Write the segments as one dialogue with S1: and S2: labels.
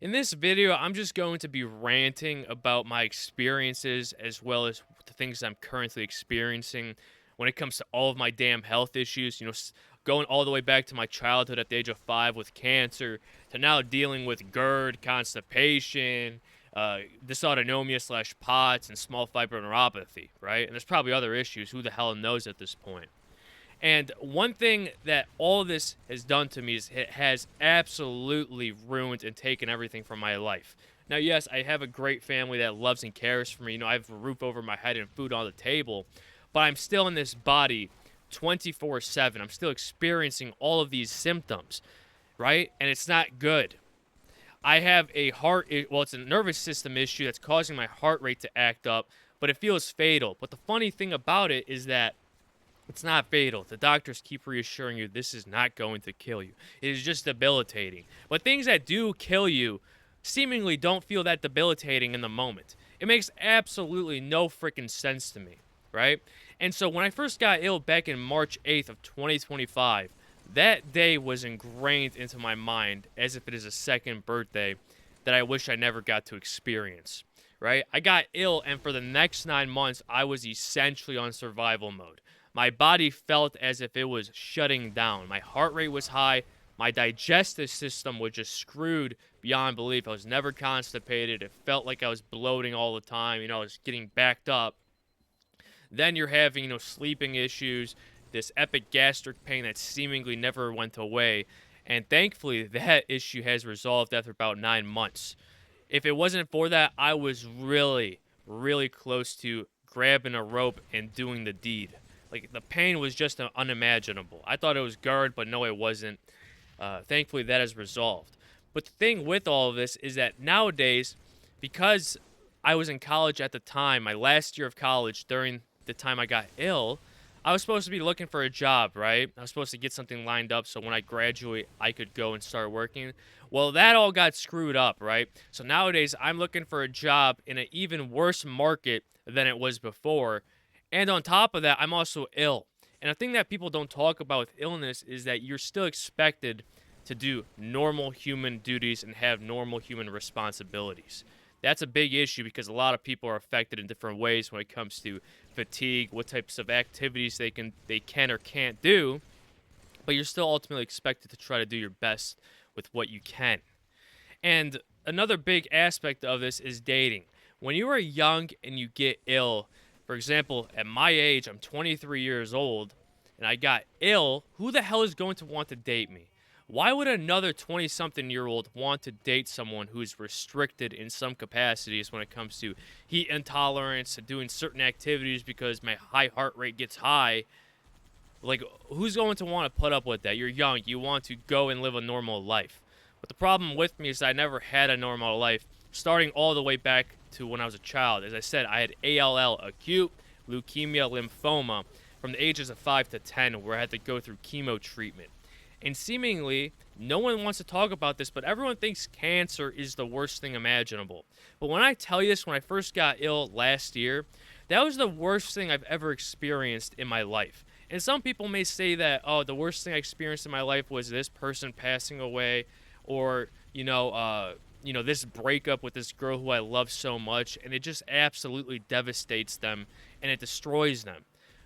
S1: In this video, I'm just going to be ranting about my experiences as well as the things I'm currently experiencing when it comes to all of my damn health issues. Going all the way back to my childhood at the age of 5 with cancer to now dealing with GERD, constipation, dysautonomia slash POTS, and small fiber neuropathy, right? And there's probably other issues. Who the hell knows at this point? And one thing that all of this has done to me is it has absolutely ruined and taken everything from my life. Now, yes, I have a great family that loves and cares for me. I have a roof over my head and food on the table, but I'm still in this body 24/7. I'm still experiencing all of these symptoms, right? And it's not good. I have it's a nervous system issue that's causing my heart rate to act up, but it feels fatal. But the funny thing about it is that it's not fatal. The doctors keep reassuring you this is not going to kill you. It is just debilitating. But things that do kill you seemingly don't feel that debilitating in the moment. It makes absolutely no freaking sense to me, right? And so when I first got ill back in March 8th of 2025, that day was ingrained into my mind as if it is a second birthday that I wish I never got to experience, right? I got ill, and for the next 9 months, I was essentially on survival mode. My body felt as if it was shutting down. My heart rate was high. My digestive system was just screwed beyond belief. I was never constipated. It felt like I was bloating all the time. I was getting backed up. Then you're having, sleeping issues, this epic gastric pain that seemingly never went away. And thankfully, that issue has resolved after about 9 months. If it wasn't for that, I was really, really close to grabbing a rope and doing the deed. Like, the pain was just unimaginable. I thought it was GERD, but no, it wasn't. Thankfully, that has resolved. But the thing with all of this is that nowadays, because I was in college at the time, my last year of college, during the time I got ill, I was supposed to be looking for a job, right? I was supposed to get something lined up so when I graduate, I could go and start working. Well, that all got screwed up, right? So nowadays, I'm looking for a job in an even worse market than it was before. And on top of that, I'm also ill. And a thing that people don't talk about with illness is that you're still expected to do normal human duties and have normal human responsibilities. That's a big issue because a lot of people are affected in different ways when it comes to fatigue, what types of activities they can or can't do, but you're still ultimately expected to try to do your best with what you can. And another big aspect of this is dating. When you are young and you get ill, for example, at my age, I'm 23 years old, and I got ill, who the hell is going to want to date me? Why would another 20-something-year-old want to date someone who's restricted in some capacities when it comes to heat intolerance, to doing certain activities because my high heart rate gets high? Like, who's going to want to put up with that? You're young. You want to go and live a normal life. But the problem with me is that I never had a normal life, starting all the way back to when I was a child. As I said, I had ALL, acute leukemia lymphoma, from the ages of 5 to 10, where I had to go through chemo treatment. And seemingly, no one wants to talk about this, but everyone thinks cancer is the worst thing imaginable. But when I tell you this, when I first got ill last year, that was the worst thing I've ever experienced in my life. And some people may say that, oh, the worst thing I experienced in my life was this person passing away, or, this breakup with this girl who I love so much, and it just absolutely devastates them, and it destroys them.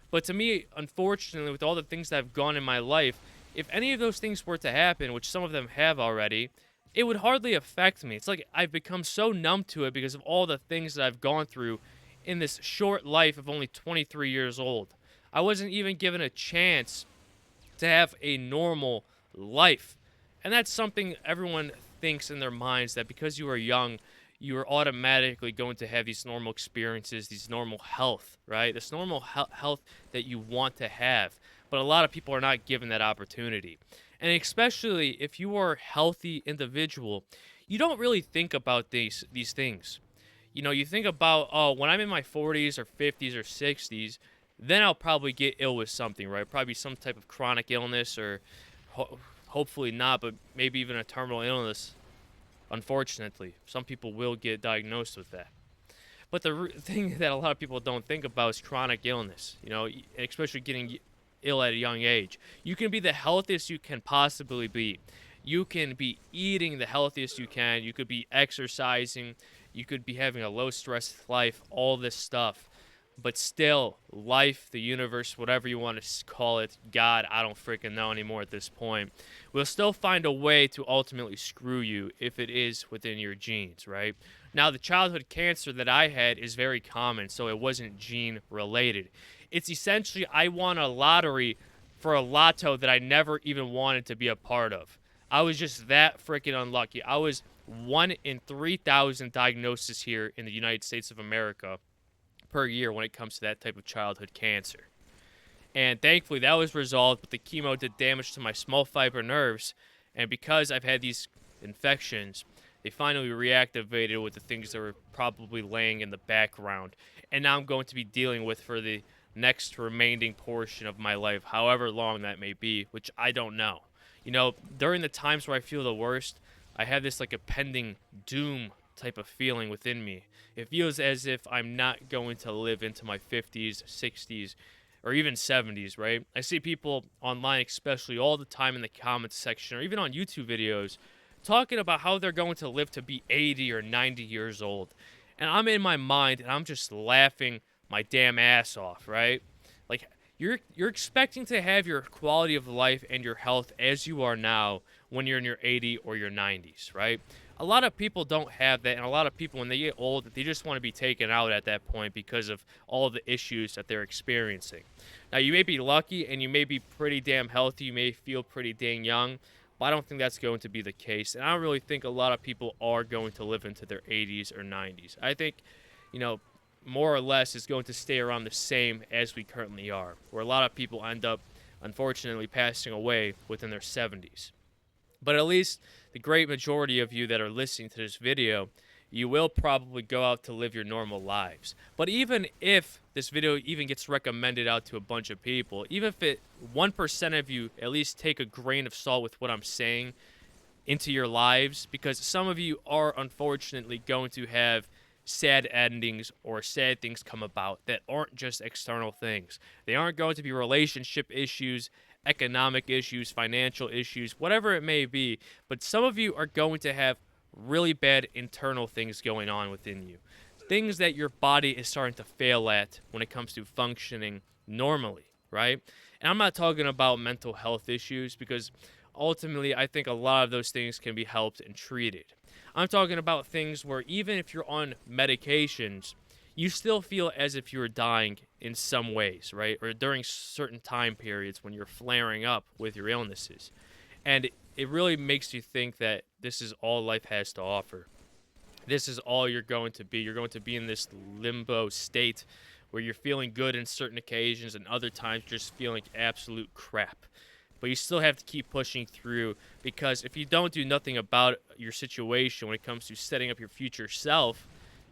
S1: But to me, unfortunately, with all the things that have gone in my life, if any of those things were to happen, which some of them have already, it would hardly affect me. It's like I've become so numb to it because of all the things that I've gone through in this short life of only 23 years old. I wasn't even given a chance to have a normal life. And that's something everyone thinks in their minds, that because you are young, you are automatically going to have these normal experiences, these normal health, right? This normal health that you want to have. But a lot of people are not given that opportunity. And especially if you are a healthy individual, you don't really think about these things. You think about, oh, when I'm in my 40s or 50s or 60s, then I'll probably get ill with something, right? Probably some type of chronic illness, or hopefully not, but maybe even a terminal illness. Unfortunately, some people will get diagnosed with that. But the thing that a lot of people don't think about is chronic illness, especially getting ill at a young age. You can be the healthiest you can possibly be. you can be eating the healthiest you can, you could be exercising, you could be having a low stress life, all this stuff. But still, life, the universe, whatever you want to call it, God, I don't freaking know anymore at this point, will still find a way to ultimately screw you if it is within your genes, right? Now, the childhood cancer that I had is very common, so it wasn't gene related. It's essentially I won a lottery for a lotto that I never even wanted to be a part of. I was just that freaking unlucky. I was 1 in 3,000 diagnoses here in the United States of America per year when it comes to that type of childhood cancer. And thankfully, that was resolved, but the chemo did damage to my small fiber nerves. And because I've had these infections, they finally reactivated with the things that were probably laying in the background. And now I'm going to be dealing with for the next remaining portion of my life, however long that may be, which I don't know. You know, during the times where I feel the worst, I have this like a pending doom type of feeling within me. It feels as if I'm not going to live into my 50s, 60s, or even 70s, right? I see people online, especially all the time in the comments section or even on YouTube videos, talking about how they're going to live to be 80 or 90 years old. And I'm in my mind and I'm just laughing my damn ass off, right? Like you're expecting to have your quality of life and your health as you are now when you're in your 80 or your 90s, right? A lot of people don't have that, and a lot of people when they get old, they just want to be taken out at that point because of all the issues that they're experiencing. Now, you may be lucky and you may be pretty damn healthy, you may feel pretty dang young, but I don't think that's going to be the case. And I don't really think a lot of people are going to live into their 80s or 90s. I think, you know, more or less is going to stay around the same as we currently are, where a lot of people end up, unfortunately, passing away within their 70s. But at least the great majority of you that are listening to this video, you will probably go out to live your normal lives. But even if this video even gets recommended out to a bunch of people, even if 1% of you at least take a grain of salt with what I'm saying into your lives, because some of you are unfortunately going to have sad endings or sad things come about that aren't just external things. They aren't going to be relationship issues, economic issues, financial issues, whatever it may be, but some of you are going to have really bad internal things going on within you. Things that your body is starting to fail at when it comes to functioning normally, right? And I'm not talking about mental health issues because ultimately I think a lot of those things can be helped and treated. I'm talking about things where even if you're on medications, you still feel as if you're dying in some ways, right? Or during certain time periods when you're flaring up with your illnesses. And it really makes you think that this is all life has to offer. This is all you're going to be. You're going to be in this limbo state where you're feeling good in certain occasions and other times you're just feeling absolute crap. But you still have to keep pushing through because if you don't do nothing about your situation when it comes to setting up your future self,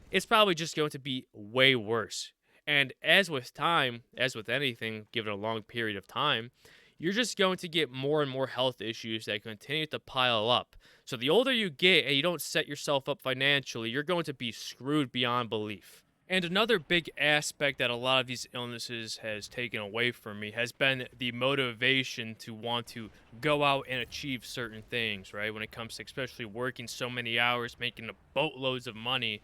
S1: it's probably just going to be way worse. And as with time, as with anything, given a long period of time, you're just going to get more and more health issues that continue to pile up. So the older you get and you don't set yourself up financially, you're going to be screwed beyond belief. And another big aspect that a lot of these illnesses has taken away from me has been the motivation to want to go out and achieve certain things, right? When it comes to especially working so many hours, making boatloads of money,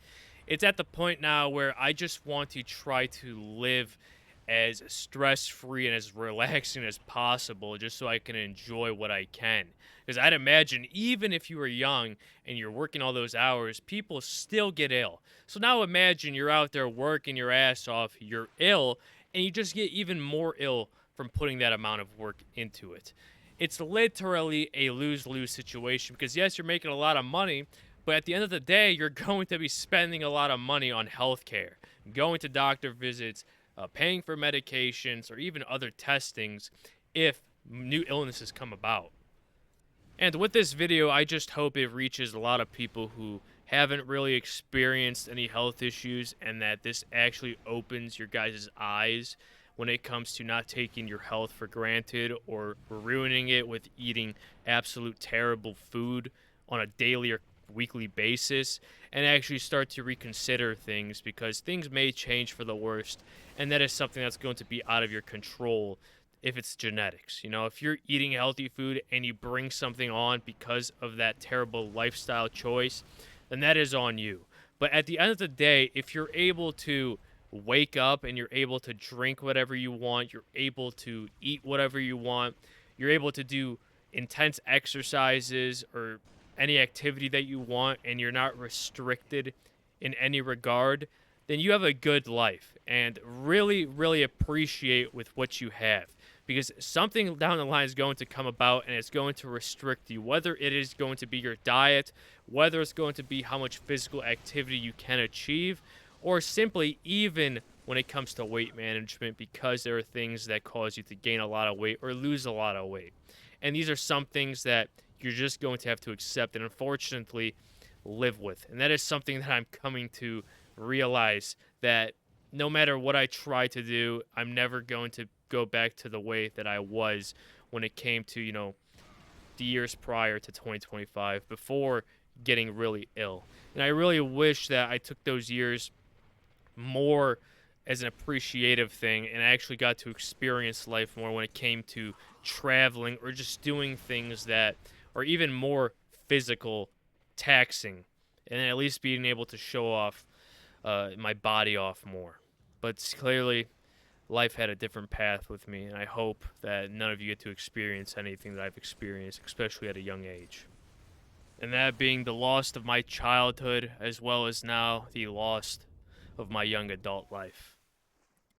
S1: it's at the point now where I just want to try to live as stress-free and as relaxing as possible just so I can enjoy what I can. Because I'd imagine even if you were young and you're working all those hours, people still get ill. So now imagine you're out there working your ass off, you're ill, and you just get even more ill from putting that amount of work into it. It's literally a lose-lose situation because yes, you're making a lot of money, but at the end of the day, you're going to be spending a lot of money on healthcare, going to doctor visits, paying for medications, or even other testings if new illnesses come about. And with this video, I just hope it reaches a lot of people who haven't really experienced any health issues and that this actually opens your guys' eyes when it comes to not taking your health for granted or ruining it with eating absolute terrible food on a daily or weekly basis and actually start to reconsider things because things may change for the worst and that is something that's going to be out of your control if it's genetics. If you're eating healthy food and you bring something on because of that terrible lifestyle choice, then that is on you. But at the end of the day, if you're able to wake up and you're able to drink whatever you want, you're able to eat whatever you want, you're able to do intense exercises or any activity that you want, and you're not restricted in any regard, then you have a good life, and really, really appreciate with what you have, because something down the line is going to come about and it's going to restrict you, whether it is going to be your diet, whether it's going to be how much physical activity you can achieve, or simply even when it comes to weight management, because there are things that cause you to gain a lot of weight or lose a lot of weight. And these are some things that you're just going to have to accept and unfortunately live with. And that is something that I'm coming to realize, that no matter what I try to do, I'm never going to go back to the way that I was when it came to, the years prior to 2025 before getting really ill. And I really wish that I took those years more as an appreciative thing and I actually got to experience life more when it came to traveling or just doing things that are even more physical, taxing, and at least being able to show off my body off more. But clearly, life had a different path with me, and I hope that none of you get to experience anything that I've experienced, especially at a young age. And that being the loss of my childhood, as well as now the loss of my young adult life.